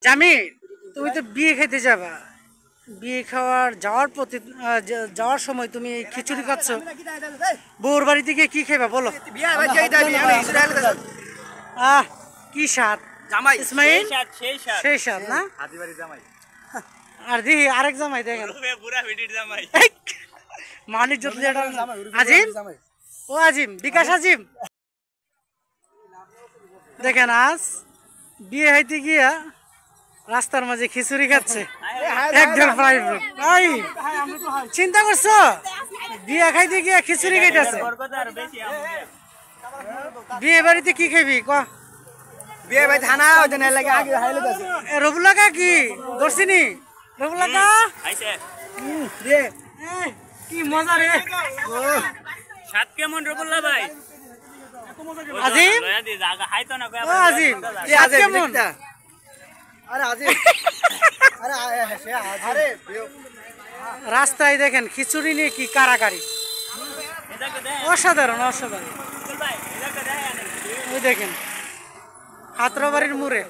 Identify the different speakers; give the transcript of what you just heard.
Speaker 1: জামি তুমি তো বিয়ে খেতে যাবা, বিয়ে যাওয়ার সময় তুমি খিচুড়ি খাচ্ছ, বউর বাড়িতে গিয়ে কি খাইবা বলো? আহ কি স্বাদ ইসমাইল, সেই স্বাদ না? আর দেখি আরেক জামাই দেখেন মানিক আজিম, ও আজিম, বিকাশ আজিম দেখেন আজ বিয়ে হইতে গিয়া রাস্তার মাঝে খিচুড়ি খাচ্ছে একজন প্রাইভেট। ভাই চিন্তা করছো বিয়ে খাইতে গিয়া খিচুড়ি খাইতেছে? বিয়ে বাড়িতে কি খাইবি ক? বিয়ে বাড়িতে খানা রবুল্লা কা কি দর্শিনী রবুল্লা কা কি মজা রে।
Speaker 2: স্বাদ কেমন রবুল্লা ভাই?
Speaker 1: আজিম, ও আজিম স্বাদ কেমন? রাস্তায় দেখেন খিচুড়ি নিয়ে কি কারাকারি, অসাধারণ অসাধারণ। ওই দেখেন হাতরাবাড়ির মোড়ে